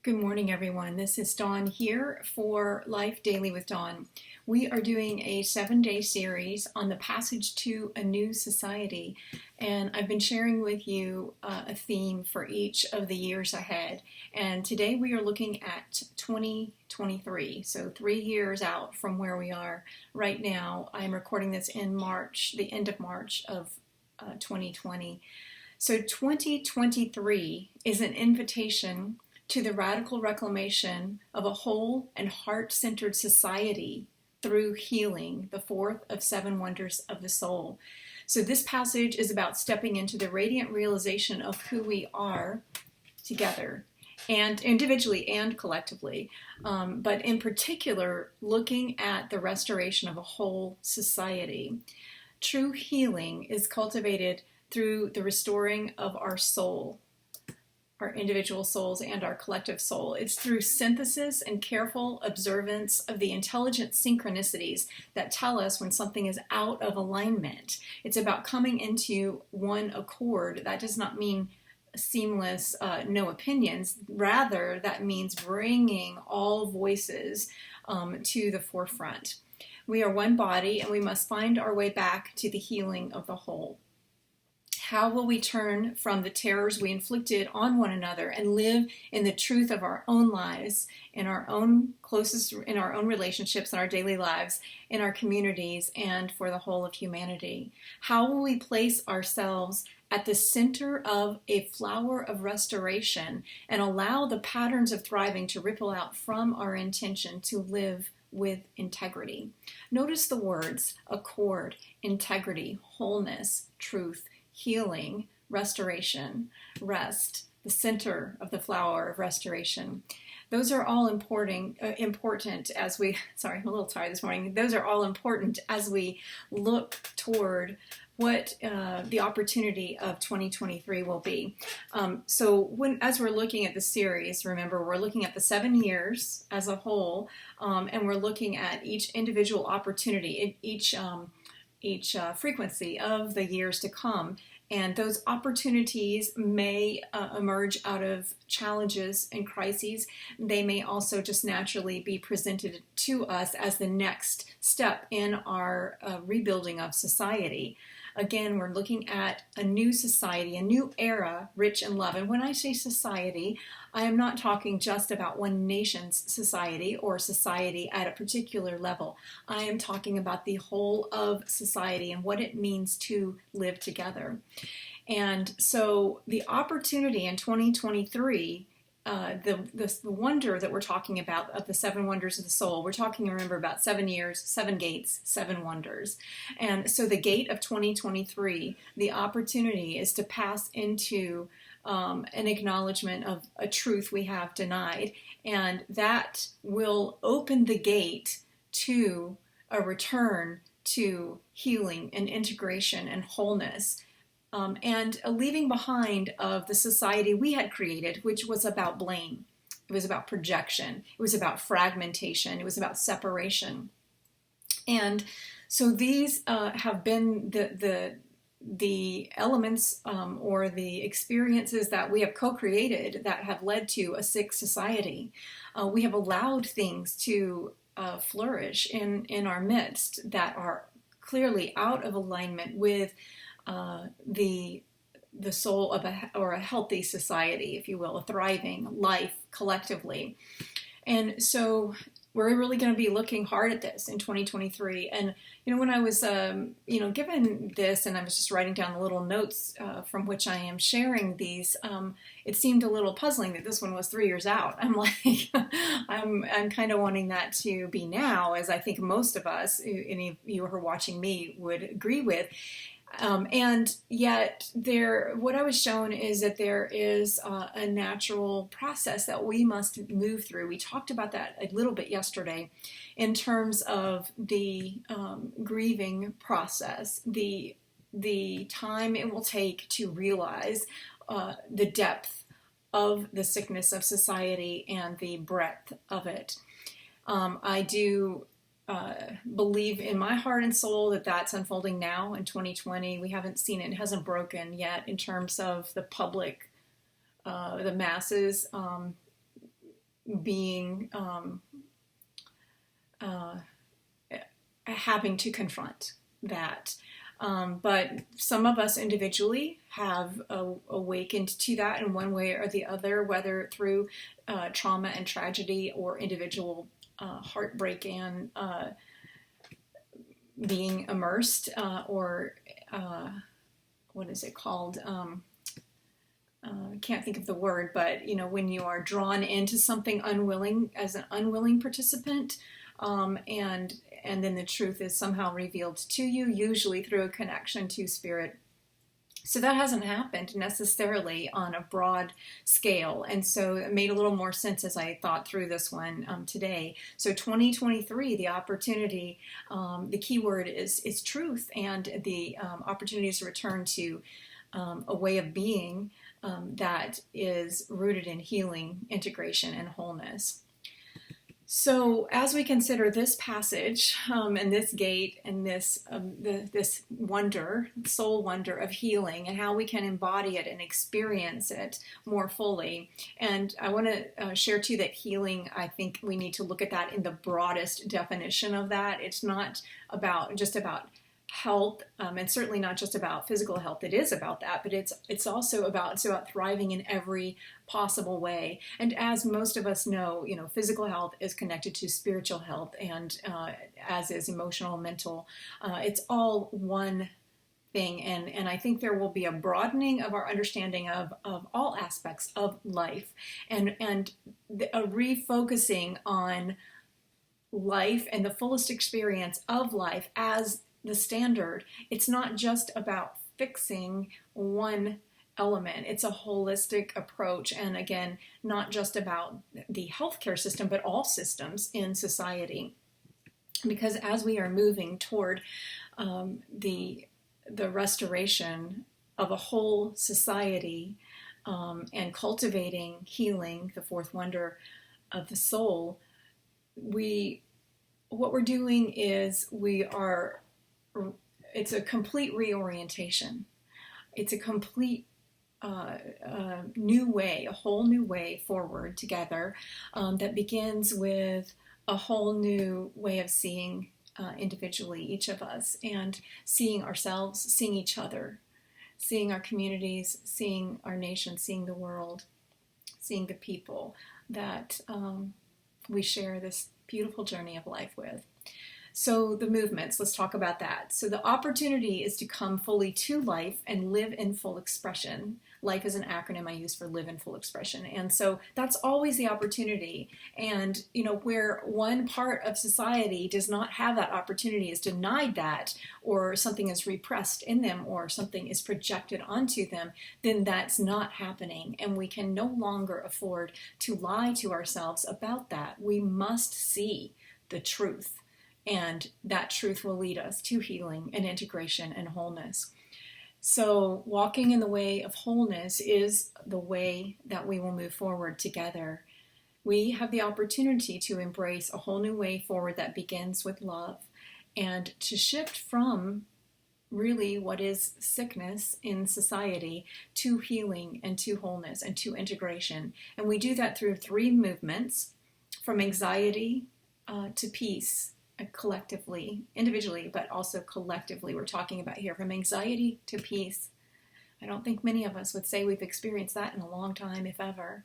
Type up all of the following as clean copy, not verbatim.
Good morning, everyone. This is Dawn here for Life Daily with Dawn. We are doing a 7-day series on the passage to a new society, and I've been sharing with you a theme for each of the years ahead. And today we are looking at 2023, so 3 years out from where we are right now. I'm recording this in March, the end of March of 2020. So 2023 is an invitation to the radical reclamation of a whole and heart-centered society through healing, the fourth of 7 wonders of the soul. So this passage is about stepping into the radiant realization of who we are together, and individually and collectively, but in particular, looking at the restoration of a whole society. True healing is cultivated through the restoring of our soul, our individual souls and our collective soul. It's through synthesis and careful observance of the intelligent synchronicities that tell us when something is out of alignment. It's about coming into one accord. That does not mean seamless, no opinions. Rather, that means bringing all voices to the forefront. We are one body, and we must find our way back to the healing of the whole. How will we turn from the terrors we inflicted on one another and live in the truth of our own lives, in our own relationships, in our daily lives, in our communities, and for the whole of humanity? How will we place ourselves at the center of a flower of restoration and allow the patterns of thriving to ripple out from our intention to live with integrity? Notice the words: accord, integrity, wholeness, truth, healing, restoration, rest, the center of the flower of restoration. Those are all important as we, sorry, I'm a little tired this morning. Those are all important as we look toward what the opportunity of 2023 will be. As we're looking at the series, remember, we're looking at the 7 years as a whole, and we're looking at each individual opportunity, each frequency of the years to come. And those opportunities may emerge out of challenges and crises. They may also just naturally be presented to us as the next step in our rebuilding of society. Again, we're looking at a new society, a new era, rich in love. And when I say society, I am not talking just about one nation's society or society at a particular level. I am talking about the whole of society and what it means to live together. And so the opportunity in 2023, the wonder that we're talking about of the 7 wonders of the soul, we're talking, remember, about 7 years, 7 gates, 7 wonders. And so the gate of 2023, the opportunity is to pass into an acknowledgement of a truth we have denied, and that will open the gate to a return to healing and integration and wholeness. And a leaving behind of the society we had created, which was about blame. It was about projection. It was about fragmentation. It was about separation. And so these have been the elements or the experiences that we have co-created that have led to a sick society. We have allowed things to flourish in our midst that are clearly out of alignment with the soul of a healthy society, if you will, a thriving life collectively. And so we're really going to be looking hard at this in 2023. And, when I was, given this, and I was just writing down the little notes from which I am sharing these, it seemed a little puzzling that this one was 3 years out. I'm like, I'm kind of wanting that to be now, as I think most of us, any of you who are watching me, would agree with. And yet what I was shown is that there is a natural process that we must move through. We talked about that a little bit yesterday in terms of the grieving process, the time it will take to realize the depth of the sickness of society and the breadth of it. I do believe in my heart and soul that that's unfolding now in 2020. We haven't seen it. It hasn't broken yet in terms of the public, the masses. being uh, having to confront that. But some of us individually have awakened to that in one way or the other, whether through trauma and tragedy or individual heartbreak and being immersed or what is it called? I can't think of the word, but when you are drawn into something unwilling as an unwilling participant, and then the truth is somehow revealed to you, usually through a connection to spirit. So that hasn't happened necessarily on a broad scale. And so it made a little more sense as I thought through this one today. So 2023, the opportunity, the key word is truth, and the opportunities to return to a way of being that is rooted in healing, integration, and wholeness. So, as we consider this passage and this gate and this wonder, soul wonder of healing, and how we can embody it and experience it more fully, and I want to share too that healing, I think we need to look at that in the broadest definition of that. It's not just about health, and certainly not just about physical health. It is about that, but it's also about thriving in every possible way. And as most of us know, physical health is connected to spiritual health, and as is emotional, mental. It's all one thing, and I think there will be a broadening of our understanding of all aspects of life, and a refocusing on life and the fullest experience of life as the standard. It's not just about fixing one element. It's a holistic approach, and again, not just about the healthcare system, but all systems in society. Because as we are moving toward the restoration of a whole society and cultivating healing, the fourth wonder of the soul, what we're doing is it's a complete reorientation. It's a complete new way, a whole new way forward together that begins with a whole new way of seeing individually, each of us, and seeing ourselves, seeing each other, seeing our communities, seeing our nation, seeing the world, seeing the people that we share this beautiful journey of life with. So the movements, let's talk about that. So the opportunity is to come fully to life and live in full expression. Life is an acronym I use for live in full expression. And so that's always the opportunity. And, where one part of society does not have that opportunity, is denied that, or something is repressed in them, or something is projected onto them, then that's not happening. And we can no longer afford to lie to ourselves about that. We must see the truth. And that truth will lead us to healing and integration and wholeness. So walking in the way of wholeness is the way that we will move forward together. We have the opportunity to embrace a whole new way forward that begins with love, and to shift from really what is sickness in society to healing and to wholeness and to integration. And we do that through three movements: from anxiety to peace, collectively, individually, but also collectively. We're talking about here from anxiety to peace. I don't think many of us would say we've experienced that in a long time, if ever,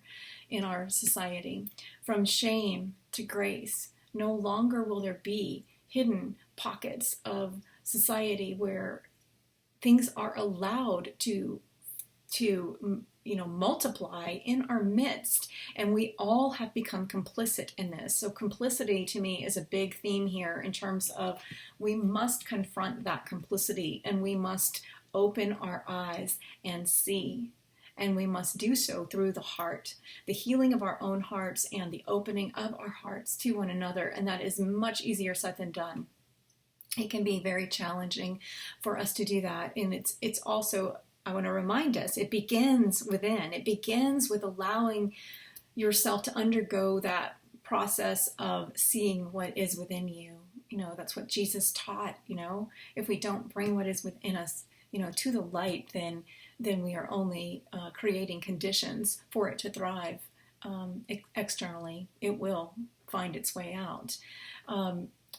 in our society. From shame to grace. No longer will there be hidden pockets of society where things are allowed to multiply in our midst, and we all have become complicit in this. So complicity to me is a big theme here, in terms of we must confront that complicity, and we must open our eyes and see, and we must do so through the heart, the healing of our own hearts and the opening of our hearts to one another. And that is much easier said than done. It can be very challenging for us to do that, and it's also, I want to remind us, it begins within. It begins with allowing yourself to undergo that process of seeing what is within you. That's what Jesus taught. If we don't bring what is within us, to the light, then we are only creating conditions for it to thrive externally. It will find its way out.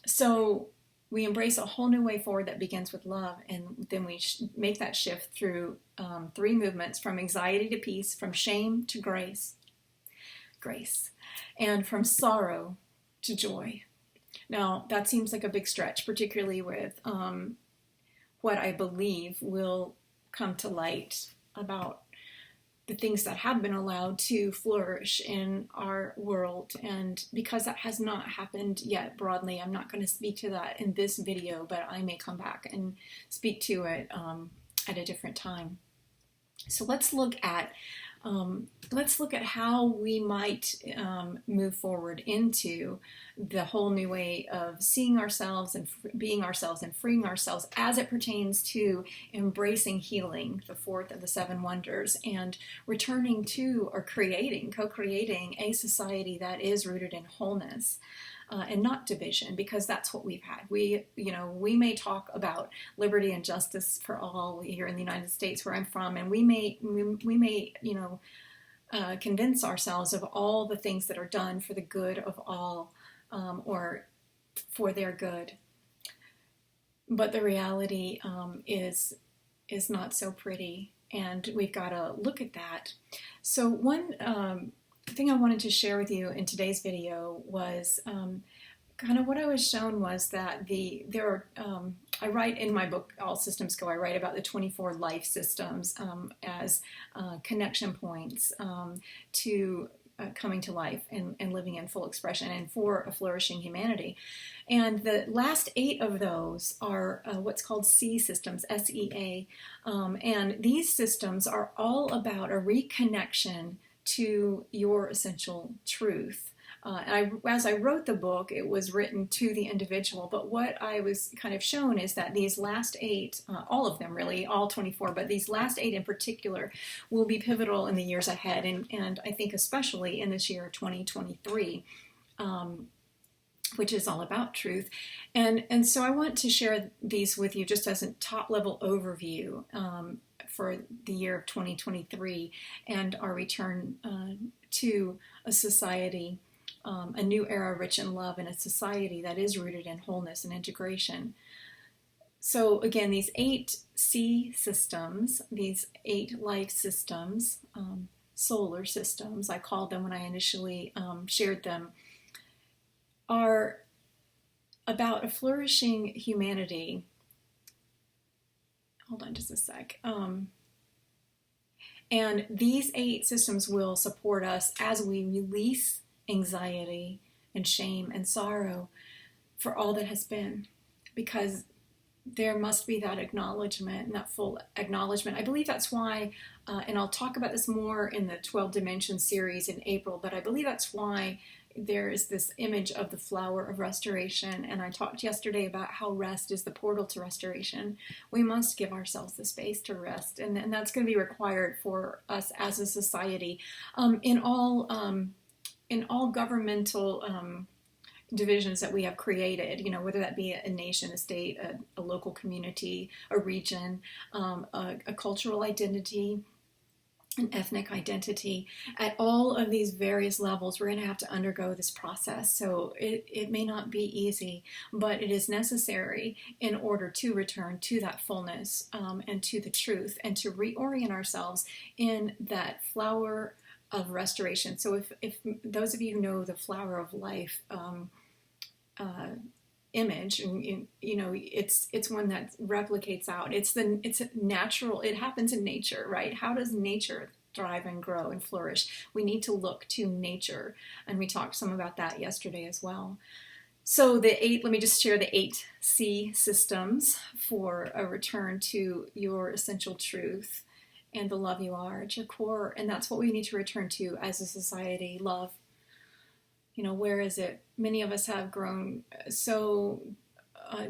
So we embrace a whole new way forward that begins with love, and then we make that shift through 3 movements: from anxiety to peace, from shame to grace, and from sorrow to joy. Now, that seems like a big stretch, particularly with what I believe will come to light about the things that have been allowed to flourish in our world. And because that has not happened yet broadly, I'm not going to speak to that in this video, but I may come back and speak to it at a different time. So let's look at how we might move forward into the whole new way of seeing ourselves and being ourselves and freeing ourselves as it pertains to embracing healing, the 4th of the 7 wonders, and returning to, or co-creating a society that is rooted in wholeness. And not division, because that's what we've had. We may talk about liberty and justice for all here in the United States, where I'm from, and we may convince ourselves of all the things that are done for the good of all, or for their good. But the reality is not so pretty, and we've got to look at that. So one thing I wanted to share with you in today's video was kind of what I was shown was that I write in my book, All Systems Go, I write about the 24 life systems as connection points to coming to life and living in full expression and for a flourishing humanity. And the last 8 of those are what's called SEA systems, SEA. And these systems are all about a reconnection to your essential truth. As I wrote the book, it was written to the individual, but what I was kind of shown is that these last 8, all of them really, all 24, but these last 8 in particular will be pivotal in the years ahead, and I think especially in this year 2023, which is all about truth. And so I want to share these with you just as a top-level overview for the year of 2023 and our return to a society, a new era rich in love, and a society that is rooted in wholeness and integration. So again, these 8 SEA systems, these 8 life systems, solar systems, I called them when I initially shared them, are about a flourishing humanity. Hold on just a sec. And these 8 systems will support us as we release anxiety and shame and sorrow for all that has been, because there must be that acknowledgement and that full acknowledgement. I believe that's why, and I'll talk about this more in the 12 Dimension series in April, but I believe that's why there is this image of the flower of restoration. And I talked yesterday about how rest is the portal to restoration. We must give ourselves the space to rest, and that's going to be required for us as a society. In all governmental divisions that we have created, whether that be a nation, a state, a local community, a region, a cultural identity, an ethnic identity, at all of these various levels, we're going to have to undergo this process. So it may not be easy, but it is necessary in order to return to that fullness and to the truth, and to reorient ourselves in that flower of restoration. So if those of you who know the flower of life image, and it's one that replicates out. It's natural. It happens in nature, right? How does nature thrive and grow and flourish? We need to look to nature, and we talked some about that yesterday as well. So let me just share the 8 SEA systems for a return to your essential truth and the love you are at your core. And that's what we need to return to as a society: love. Where is it? Many of us have grown so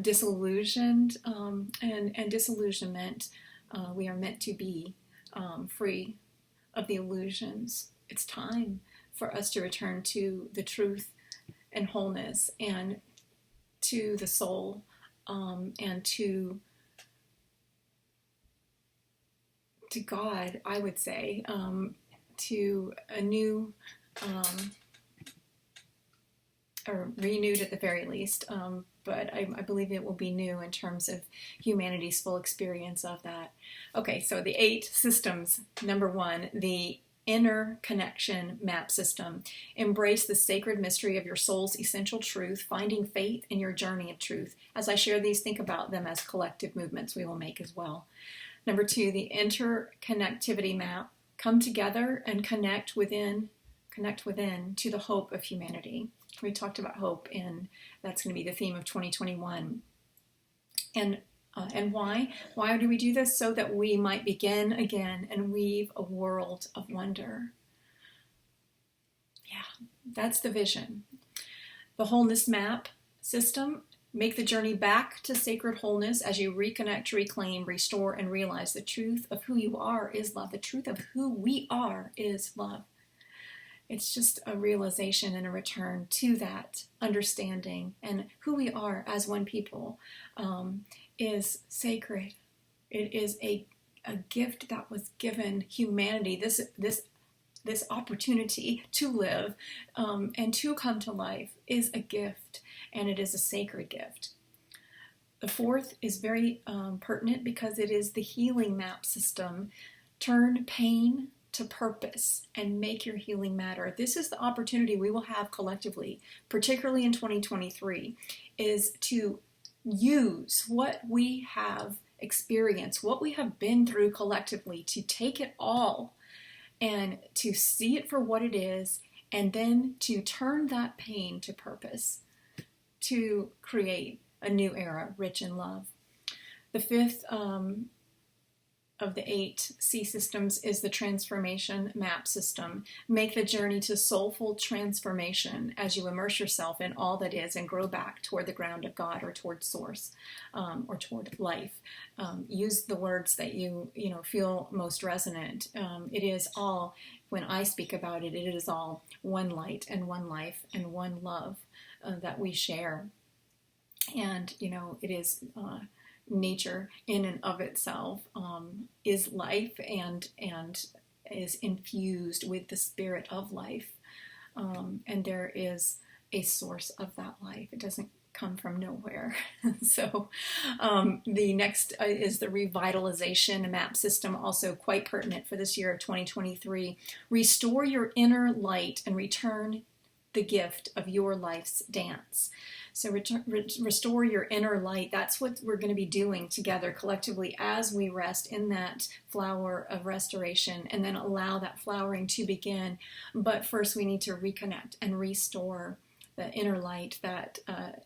disillusioned, and disillusionment, we are meant to be free of the illusions. It's time for us to return to the truth and wholeness, and to the soul, and to God, I would say, to a new or renewed at the very least, but I believe it will be new in terms of humanity's full experience of that. Okay, so the 8 systems. Number 1, the inner connection map system. Embrace the sacred mystery of your soul's essential truth, finding faith in your journey of truth. As I share these, think about them as collective movements we will make as well. Number 2, the interconnectivity map. Come together and connect within to the hope of humanity. We talked about hope, and that's going to be the theme of 2021. And why? Why do we do this? So that we might begin again and weave a world of wonder. Yeah, that's the vision. The wholeness map system. Make the journey back to sacred wholeness as you reconnect, reclaim, restore, and realize the truth of who you are is love. The truth of who we are is love. It's just a realization and a return to that understanding, and who we are as one people is sacred. It is a gift that was given humanity. This opportunity to live and to come to life is a gift, and it is a sacred gift. The 4th is very pertinent because it is the healing map system. Turn pain to purpose and make your healing matter. This is the opportunity we will have collectively, particularly in 2023, is to use what we have experienced, what we have been through collectively, to take it all and to see it for what it is, and then to turn that pain to purpose, to create a new era rich in love. The 5th of the 8 C systems is the transformation map system. Make the journey to soulful transformation as you immerse yourself in all that is and grow back toward the ground of God, or toward source, or toward life. Use the words that you feel most resonant. It is all, when I speak about it, it is all one light and one life and one love that we share. And it is nature in and of itself is life and is infused with the spirit of life, and there is a source of that life. It doesn't come from nowhere. So the next is the revitalization map system, also quite pertinent for this year of 2023. Restore your inner light and return the gift of your life's dance. So restore your inner light. That's what we're going to be doing together collectively as we rest in that flower of restoration, and then allow that flowering to begin. But first we need to reconnect and restore the inner light that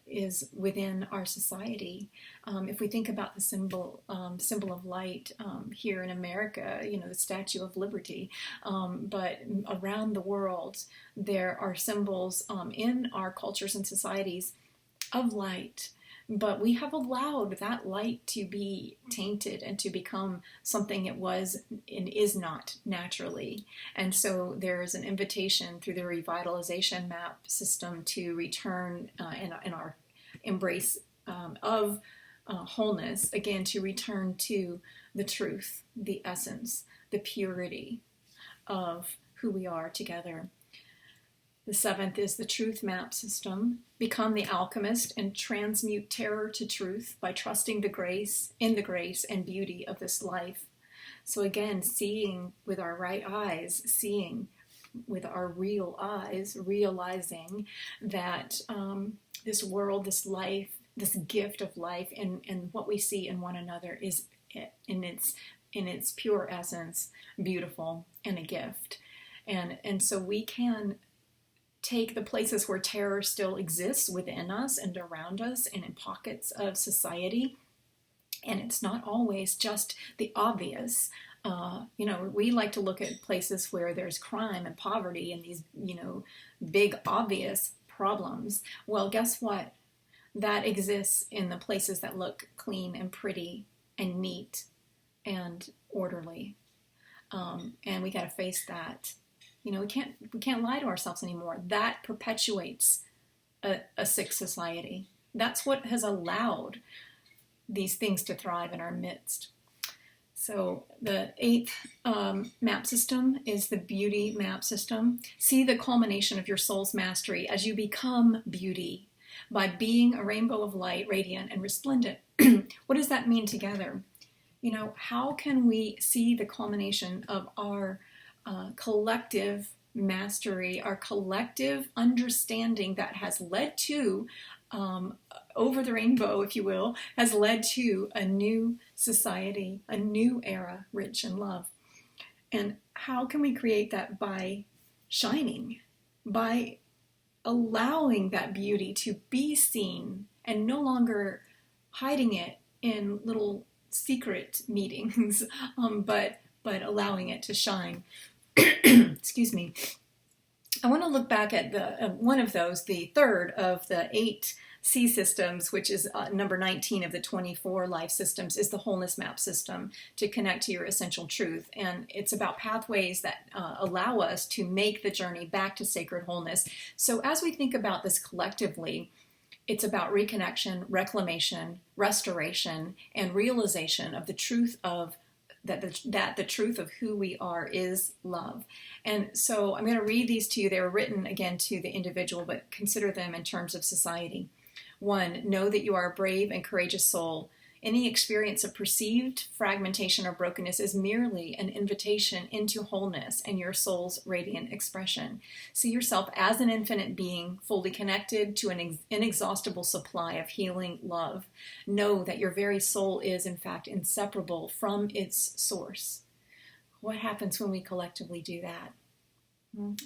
is within our society. If we think about the symbol of light here in America, the Statue of Liberty, but around the world there are symbols in our cultures and societies of light, but we have allowed that light to be tainted and to become something it was and is not naturally. And so there is an invitation through the revitalization map system to return in our embrace of wholeness, again, to return to the truth, the essence, the purity of who we are together. The 7th is the truth map system. Become the alchemist and transmute terror to truth by trusting the grace and beauty of this life. So again, seeing with our right eyes, seeing with our real eyes, realizing that this world, this life, this gift of life, and what we see in one another is in its pure essence beautiful and a gift. And so we can take the places where terror still exists within us and around us and in pockets of society, and it's not always just the obvious. We like to look at places where there's crime and poverty and these, big obvious problems. Well, guess what? That exists in the places that look clean and pretty and neat and orderly, and we got to face that. We can't lie to ourselves anymore. That perpetuates a sick society. That's what has allowed these things to thrive in our midst. So the eighth map system is the beauty map system. See the culmination of your soul's mastery as you become beauty by being a rainbow of light, radiant and resplendent. What does that mean together? You know, how can we see the culmination of our collective mastery, our collective understanding that has led to, over the rainbow, if you will, has led to a new society, a new era rich in love. And how can we create that? By shining, by allowing that beauty to be seen and no longer hiding it in little secret meetings, but allowing it to shine. Excuse me. I want to look back at the one of those, the third of the 8 C systems, which is number 19 of the 24 life systems, is the wholeness map system to connect to your essential truth. And it's about pathways that allow us to make the journey back to sacred wholeness. So as we think about this collectively, it's about reconnection, reclamation, restoration, and realization of the truth of that the truth of who we are is love. And so I'm going to read these to you. They were written again to the individual, but consider them in terms of society. 1, know that you are a brave and courageous soul. Any experience of perceived fragmentation or brokenness is merely an invitation into wholeness and your soul's radiant expression. See yourself as an infinite being, fully connected to an inexhaustible supply of healing love. Know that your very soul is, in fact, inseparable from its source. What happens when we collectively do that?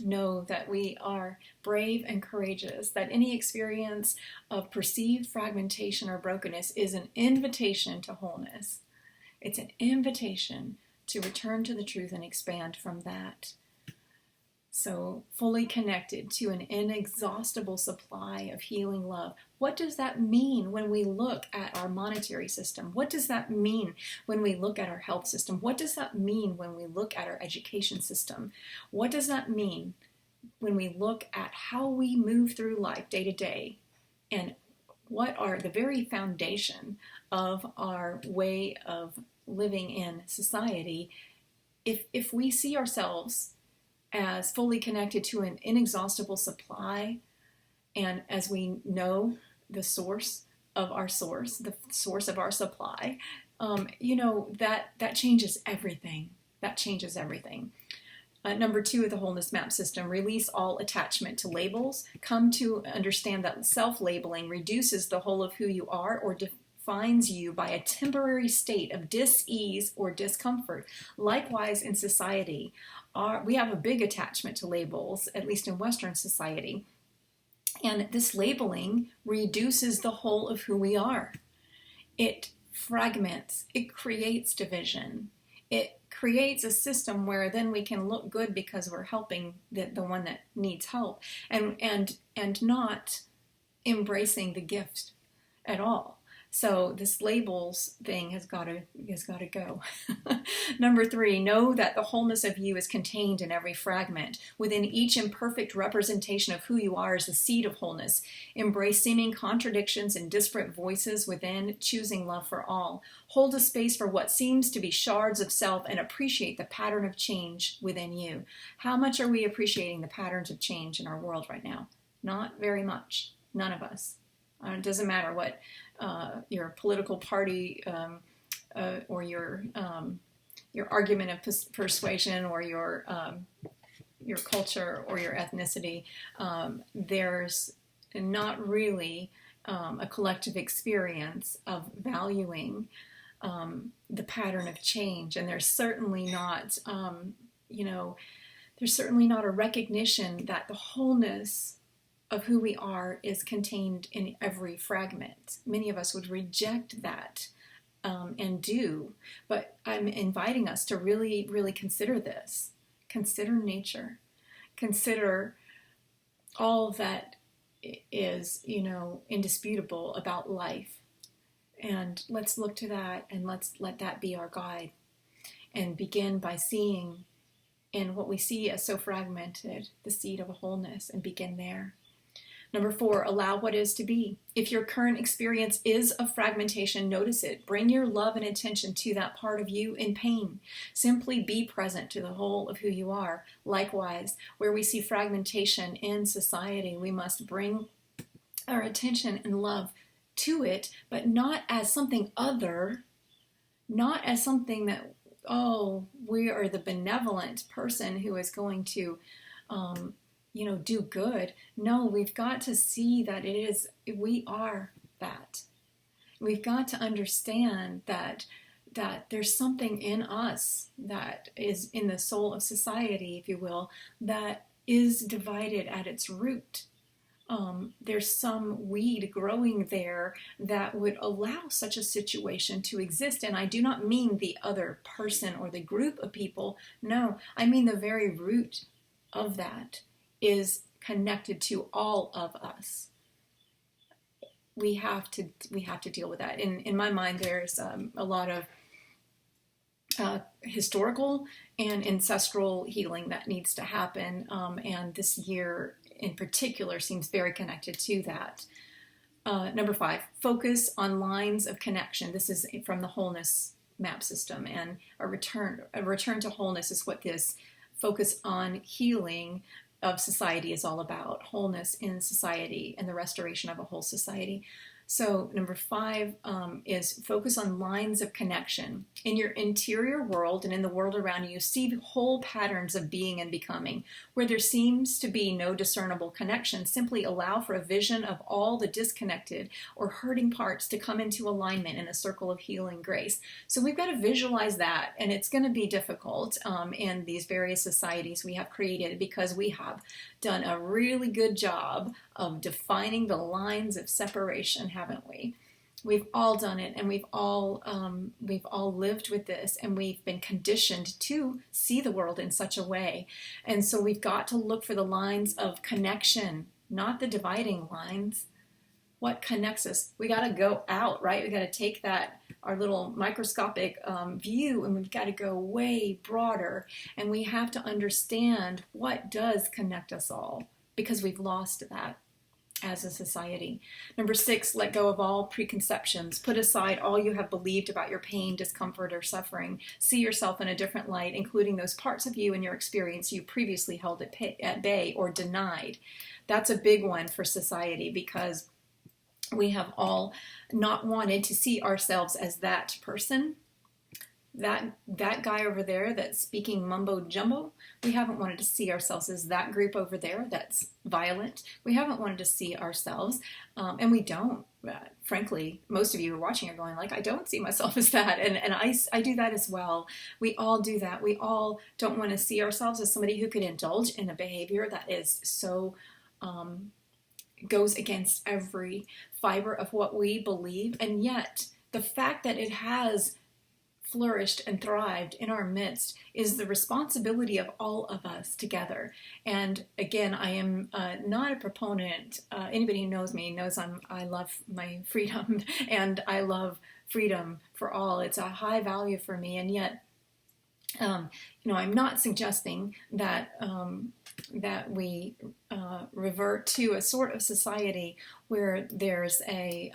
Know that we are brave and courageous, that any experience of perceived fragmentation or brokenness is an invitation to wholeness. It's an invitation to return to the truth and expand from that. So fully connected to an inexhaustible supply of healing love. What does that mean when we look at our monetary system? What does that mean when we look at our health system? What does that mean when we look at our education system? What does that mean when we look at how we move through life day to day? And what are the very foundation of our way of living in society? If we see ourselves as fully connected to an inexhaustible supply, and as we know the source of our source, the source of our supply, that changes everything. That changes everything. Number 2 of the wholeness map system, release all attachment to labels. Come to understand that self-labeling reduces the whole of who you are or defines you by a temporary state of dis-ease or discomfort. Likewise, in society, we have a big attachment to labels, at least in Western society. And this labeling reduces the whole of who we are. It fragments, it creates division. It creates a system where then we can look good because we're helping the one that needs help, and not embracing the gift at all. So this labels thing has got to go. Number 3, know that the wholeness of you is contained in every fragment. Within each imperfect representation of who you are is the seed of wholeness. Embrace seeming contradictions and disparate voices within, choosing love for all. Hold a space for what seems to be shards of self and appreciate the pattern of change within you. How much are we appreciating the patterns of change in our world right now? Not very much. None of us. It doesn't matter what your political party or your argument of persuasion or your culture or your ethnicity. There's not really a collective experience of valuing the pattern of change, and there's certainly not there's certainly not a recognition that the wholeness of who we are is contained in every fragment. Many of us would reject that and do, but I'm inviting us to really, really consider this. Consider nature. Consider all that is, indisputable about life. And let's look to that and let's let that be our guide. And begin by seeing in what we see as so fragmented, the seed of a wholeness, and begin there. Number 4, allow what is to be. If your current experience is of fragmentation, notice it. Bring your love and attention to that part of you in pain. Simply be present to the whole of who you are. Likewise, where we see fragmentation in society, we must bring our attention and love to it, but not as something other, not as something that, oh, we are the benevolent person who is going to do good. No, we've got to see that we are that. We've got to understand that there's something in us that is in the soul of society, if you will, that is divided at its root. There's some weed growing there that would allow such a situation to exist. And I do not mean the other person or the group of people. No, I mean the very root of that is connected to all of us. We have to deal with that. In my mind, there's a lot of historical and ancestral healing that needs to happen, and this year in particular seems very connected to that. Number 5, focus on lines of connection. This is from the Wholeness map system, and a return to wholeness is what this focus on healing of society is all about. Wholeness in society and the restoration of a whole society. So number 5 is focus on lines of connection. In your interior world and in the world around you, see whole patterns of being and becoming. Where there seems to be no discernible connection, simply allow for a vision of all the disconnected or hurting parts to come into alignment in a circle of healing grace. So we've got to visualize that, and it's going to be difficult in these various societies we have created, because we have done a really good job of defining the lines of separation, haven't we? We've all done it, and we've all lived with this, and we've been conditioned to see the world in such a way. And so we've got to look for the lines of connection, not the dividing lines. What connects us? We got to go out, right? We got to take our little microscopic view, and we've got to go way broader, and we have to understand what does connect us all, because we've lost that as a society. Number 6, let go of all preconceptions. Put aside all you have believed about your pain, discomfort, or suffering. See yourself in a different light, including those parts of you and your experience you previously held at bay or denied. That's a big one for society, because we have all not wanted to see ourselves as that person, that guy over there that's speaking mumbo jumbo. We haven't wanted to see ourselves as that group over there that's violent. We haven't wanted to see ourselves, and we don't. Frankly, most of you who are watching are going like, I don't see myself as that, and I do that as well. We all do that. We all don't want to see ourselves as somebody who could indulge in a behavior that is so goes against every fiber of what we believe, and yet the fact that it has flourished and thrived in our midst is the responsibility of all of us together. And again, I am not a proponent. Anybody who knows me knows I love my freedom, and I love freedom for all. It's a high value for me, and yet, I'm not suggesting that that we revert to a sort of society where there's a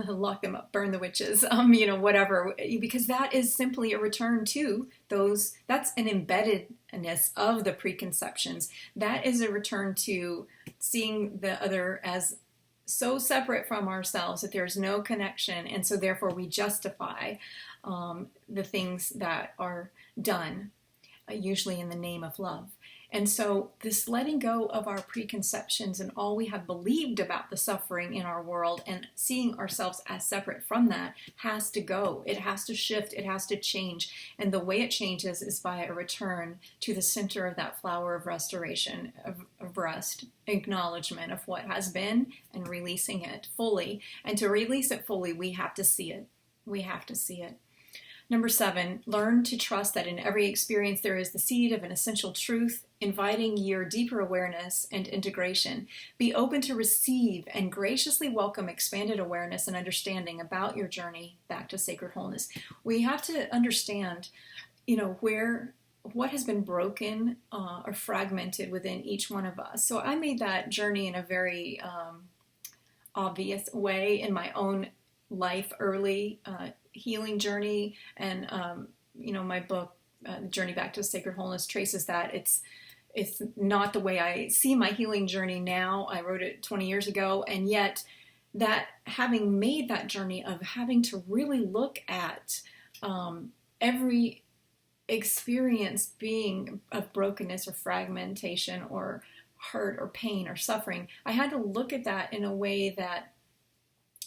lock them up, burn the witches, whatever, because that is simply a return to those. That's an embeddedness of the preconceptions. That is a return to seeing the other as so separate from ourselves that there's no connection, and so therefore we justify the things that are done, usually in the name of love. And so this letting go of our preconceptions and all we have believed about the suffering in our world and seeing ourselves as separate from that has to go. It has to shift. It has to change. And the way it changes is by a return to the center of that flower of restoration, of rest, acknowledgement of what has been, and releasing it fully. And to release it fully, we have to see it. We have to see it. Number 7, learn to trust that in every experience there is the seed of an essential truth, inviting your deeper awareness and integration. Be open to receive and graciously welcome expanded awareness and understanding about your journey back to sacred wholeness. We have to understand, where what has been broken or fragmented within each one of us. So I made that journey in a very obvious way in my own life, early healing journey. And, my book, The Journey Back to Sacred Wholeness, traces that. It's not the way I see my healing journey now. I wrote it 20 years ago, and yet that having made that journey of having to really look at every experience being of brokenness or fragmentation or hurt or pain or suffering, I had to look at that in a way that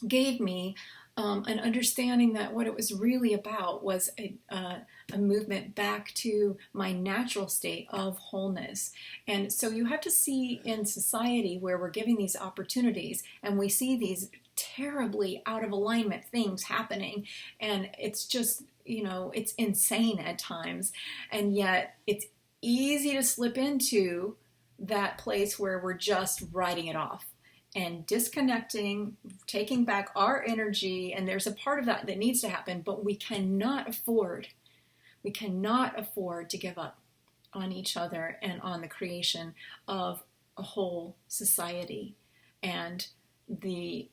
gave me an understanding that what it was really about was a movement back to my natural state of wholeness. And so you have to see in society where we're giving these opportunities and we see these terribly out of alignment things happening, and it's just, it's insane at times, and yet it's easy to slip into that place where we're just writing it off and disconnecting, taking back our energy. And there's a part of that that needs to happen, but we cannot afford to give up on each other and on the creation of a whole society and the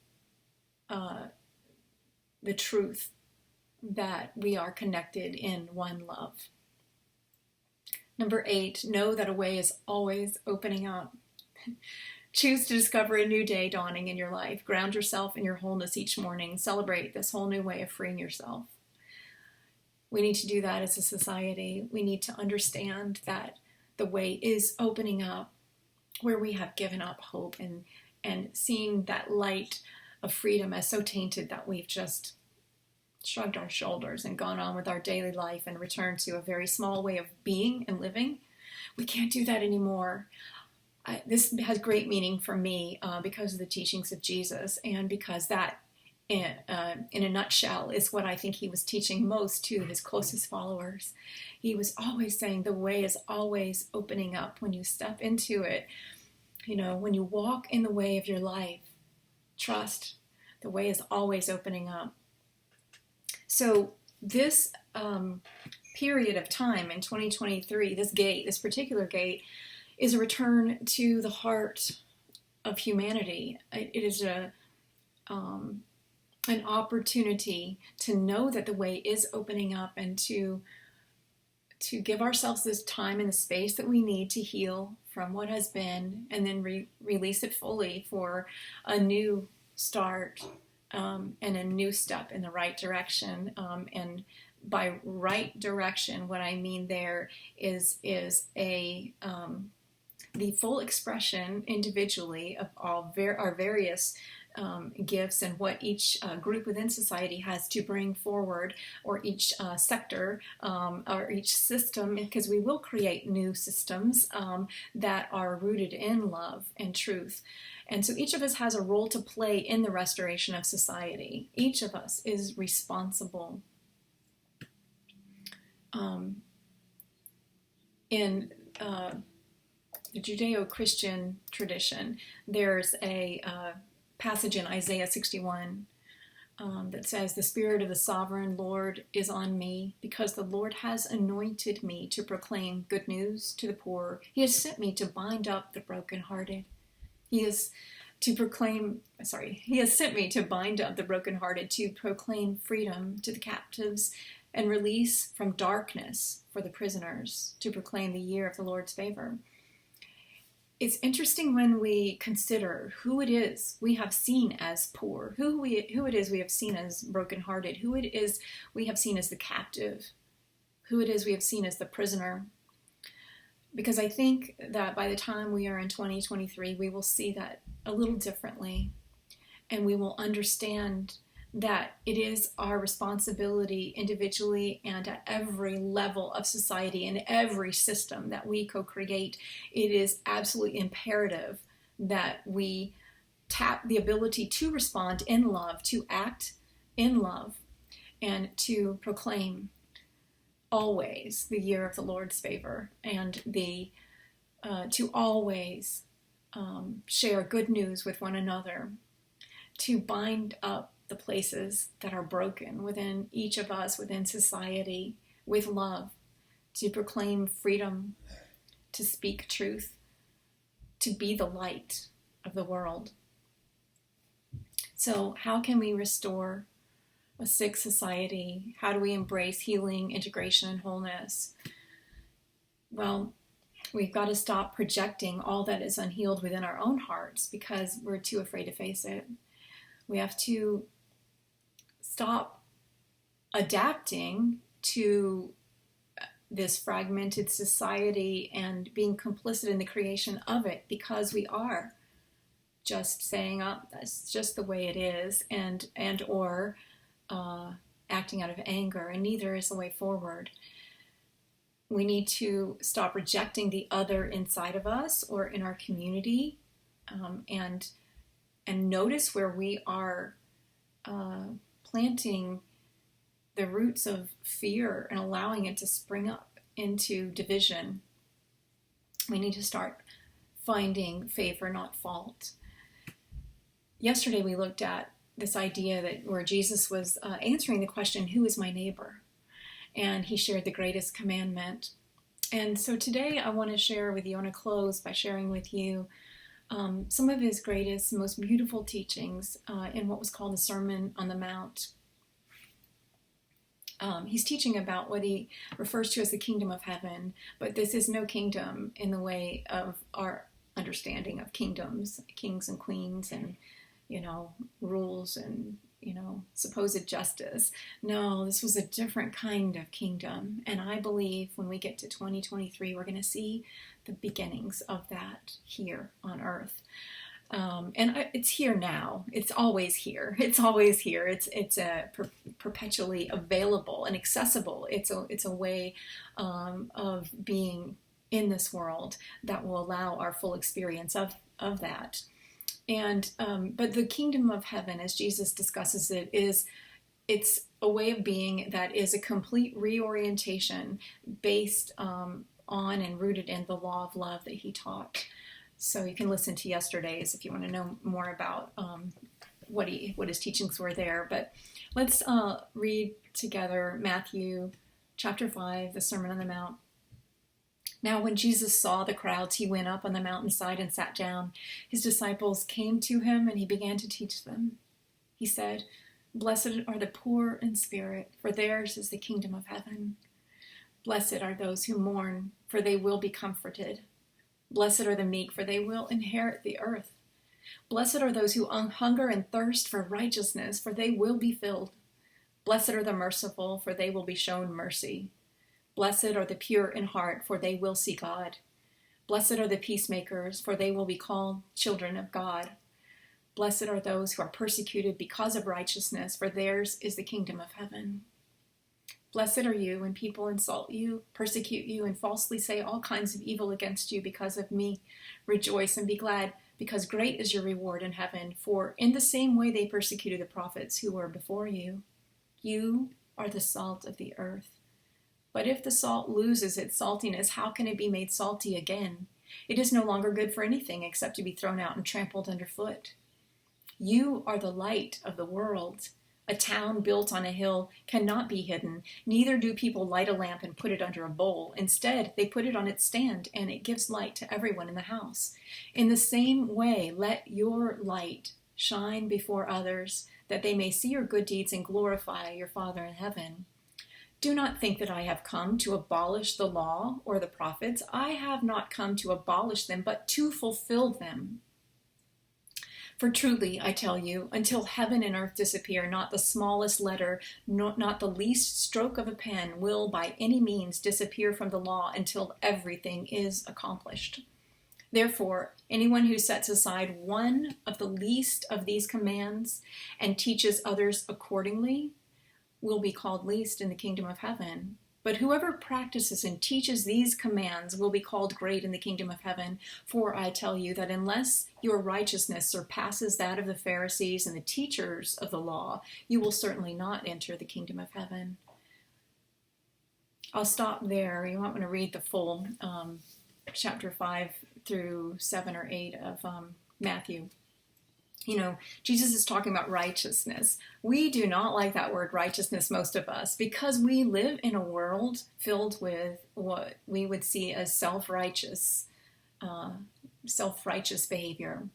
truth that we are connected in one love. Number 8, know that a way is always opening up. Choose to discover a new day dawning in your life. Ground yourself in your wholeness each morning. Celebrate this whole new way of freeing yourself. We need to do that as a society. We need to understand that the way is opening up where we have given up hope and seen that light of freedom as so tainted that we've just shrugged our shoulders and gone on with our daily life and returned to a very small way of being and living. We can't do that anymore. This has great meaning for me because of the teachings of Jesus, and because that, in a nutshell, is what I think he was teaching most to his closest followers. He was always saying the way is always opening up when you step into it. When you walk in the way of your life, trust, the way is always opening up. So this period of time in 2023, this particular gate, is a return to the heart of humanity. It is an opportunity to know that the way is opening up and to give ourselves this time and the space that we need to heal from what has been, and then release it fully for a new start and a new step in the right direction. And by right direction, what I mean there is the full expression individually of our various gifts and what each group within society has to bring forward, or each sector or each system, because we will create new systems that are rooted in love and truth. And so each of us has a role to play in the restoration of society. Each of us is responsible. In the Judeo-Christian tradition, there's a passage in Isaiah 61 that says, "The Spirit of the Sovereign Lord is on me, because the Lord has anointed me to proclaim good news to the poor. He has sent me to bind up the brokenhearted. He has sent me to bind up the brokenhearted, to proclaim freedom to the captives and release from darkness for the prisoners, to proclaim the year of the Lord's favor." It's interesting when we consider who it is we have seen as poor, who it is we have seen as brokenhearted, who it is we have seen as the captive, who it is we have seen as the prisoner. Because I think that by the time we are in 2023, we will see that a little differently, and we will understand that it is our responsibility individually and at every level of society and every system that we co-create. It is absolutely imperative that we tap the ability to respond in love, to act in love, and to proclaim always the year of the Lord's favor, and to always share good news with one another, to bind up the places that are broken within each of us, within society, with love, to proclaim freedom, to speak truth, to be the light of the world. So how can we restore a sick society? How do we embrace healing, integration, and wholeness? Well, we've got to stop projecting all that is unhealed within our own hearts because we're too afraid to face it. We have to stop adapting to this fragmented society and being complicit in the creation of it, because we are just saying, oh, that's just the way it is, and or acting out of anger, and neither is the way forward. We need to stop rejecting the other inside of us or in our community, and notice where we are planting the roots of fear and allowing it to spring up into division. We need to start finding favor, not fault. Yesterday we looked at this idea that where Jesus was answering the question, who is my neighbor? And he shared the greatest commandment. And so today I want to share with you, I want to close by sharing with you some of his greatest, most beautiful teachings in what was called the Sermon on the Mount. He's teaching about what he refers to as the kingdom of heaven, but this is no kingdom in the way of our understanding of kingdoms, kings and queens, and rules and supposed justice. No, this was a different kind of kingdom, and I believe when we get to 2023, we're going to see the beginnings of that here on earth. It's here now. It's always here. It's always here. It's perpetually available and accessible. It's a way of being in this world that will allow our full experience of that. And but the kingdom of heaven, as Jesus discusses it, it's a way of being that is a complete reorientation based on and rooted in the law of love that he taught. So you can listen to yesterday's if you want to know more about what his teachings were there. But let's read together Matthew chapter 5, the Sermon on the Mount. Now when Jesus saw the crowds, he went up on the mountainside and sat down. His disciples came to him, and he began to teach them. He said, "Blessed are the poor in spirit, for theirs is the kingdom of heaven. Blessed are those who mourn, for they will be comforted. Blessed are the meek, for they will inherit the earth. Blessed are those who hunger and thirst for righteousness, for they will be filled. Blessed are the merciful, for they will be shown mercy. Blessed are the pure in heart, for they will see God. Blessed are the peacemakers, for they will be called children of God. Blessed are those who are persecuted because of righteousness, for theirs is the kingdom of heaven. Blessed are you when people insult you, persecute you, and falsely say all kinds of evil against you because of me. Rejoice and be glad, because great is your reward in heaven, for in the same way they persecuted the prophets who were before you. You are the salt of the earth. But if the salt loses its saltiness, how can it be made salty again? It is no longer good for anything except to be thrown out and trampled underfoot. You are the light of the world. A town built on a hill cannot be hidden. Neither do people light a lamp and put it under a bowl. Instead, they put it on its stand, and it gives light to everyone in the house. In the same way, let your light shine before others, that they may see your good deeds and glorify your Father in heaven. Do not think that I have come to abolish the law or the prophets. I have not come to abolish them, but to fulfill them. For truly, I tell you, until heaven and earth disappear, not the smallest letter, not the least stroke of a pen will by any means disappear from the law until everything is accomplished. Therefore, anyone who sets aside one of the least of these commands and teaches others accordingly will be called least in the kingdom of heaven. But whoever practices and teaches these commands will be called great in the kingdom of heaven. For I tell you that unless your righteousness surpasses that of the Pharisees and the teachers of the law, you will certainly not enter the kingdom of heaven." I'll stop there. You might want to read the full chapter 5 through 7 or 8 of Matthew. Jesus is talking about righteousness. We do not like that word righteousness, most of us, because we live in a world filled with what we would see as self-righteous behavior.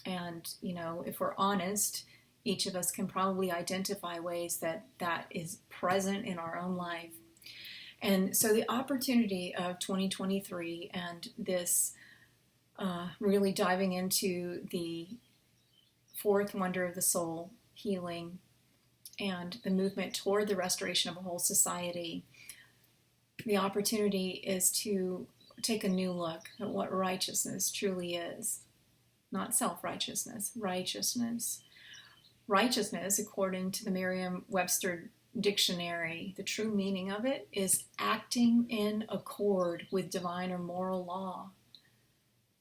And, if we're honest, each of us can probably identify ways that is present in our own life. And so the opportunity of 2023 and this really diving into the fourth wonder of the soul, healing, and the movement toward the restoration of a whole society, the opportunity is to take a new look at what righteousness truly is. Not self-righteousness, righteousness. Righteousness, according to the Merriam-Webster dictionary, the true meaning of it is acting in accord with divine or moral law.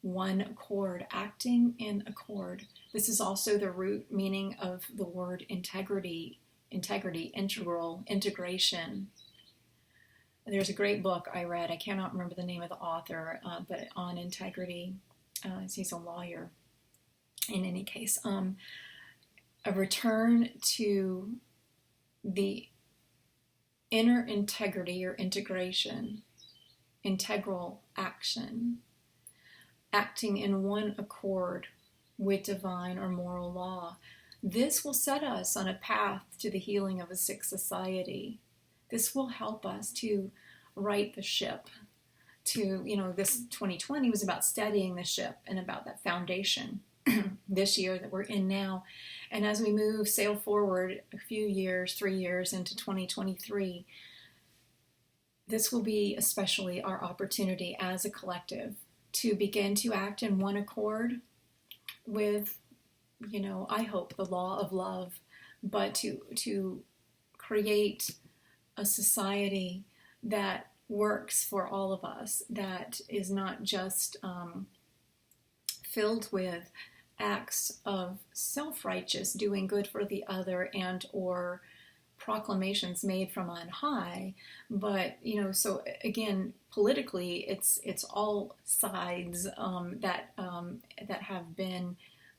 One accord, acting in accord. This is also the root meaning of the word integrity, integral, integration. There's a great book I read, I cannot remember the name of the author, but on integrity. He's a lawyer. In any case, a return to the inner integrity or integration, integral action, acting in one accord with divine or moral law. This will set us on a path to the healing of a sick society. This will help us to right the ship. This 2020 was about steadying the ship and about that foundation this year that we're in now. And as we sail forward a few years, 3 years into 2023, this will be especially our opportunity as a collective to begin to act in one accord with, I hope, the law of love, but to create a society that works for all of us, that is not just filled with acts of self-righteous doing good for the other and or proclamations made from on high, but so again, politically it's all sides that have been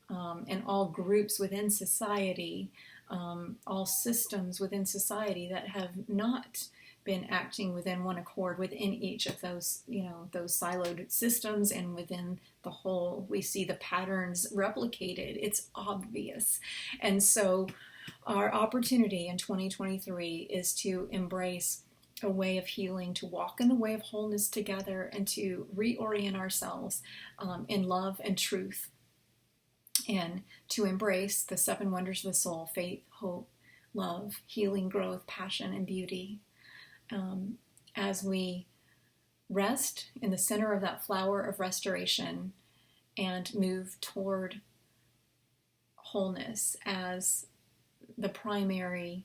and all groups within society, all systems within society that have not been acting within one accord within each of those, those siloed systems, and within the whole, we see the patterns replicated. It's obvious. And so our opportunity in 2023 is to embrace a way of healing, to walk in the way of wholeness together, and to reorient ourselves in love and truth, and to embrace the 7 wonders of the soul: faith, hope, love, healing, growth, passion, and beauty. As we rest in the center of that flower of restoration and move toward wholeness as the primary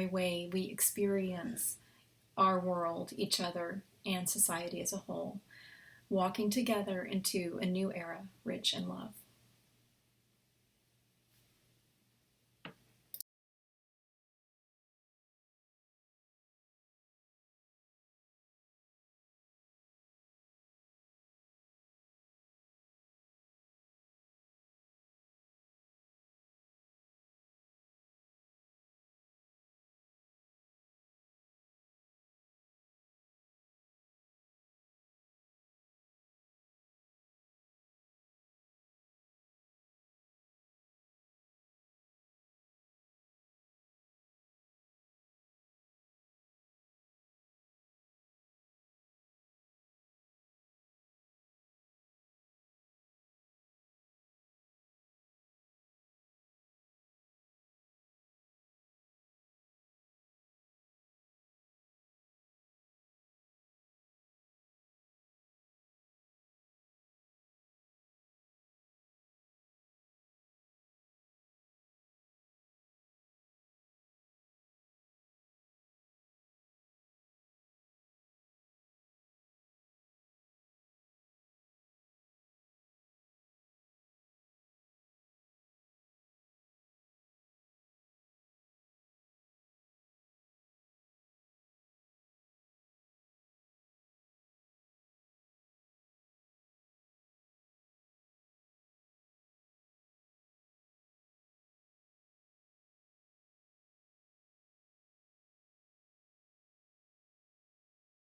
way we experience our world, each other, and society as a whole, walking together into a new era rich in love.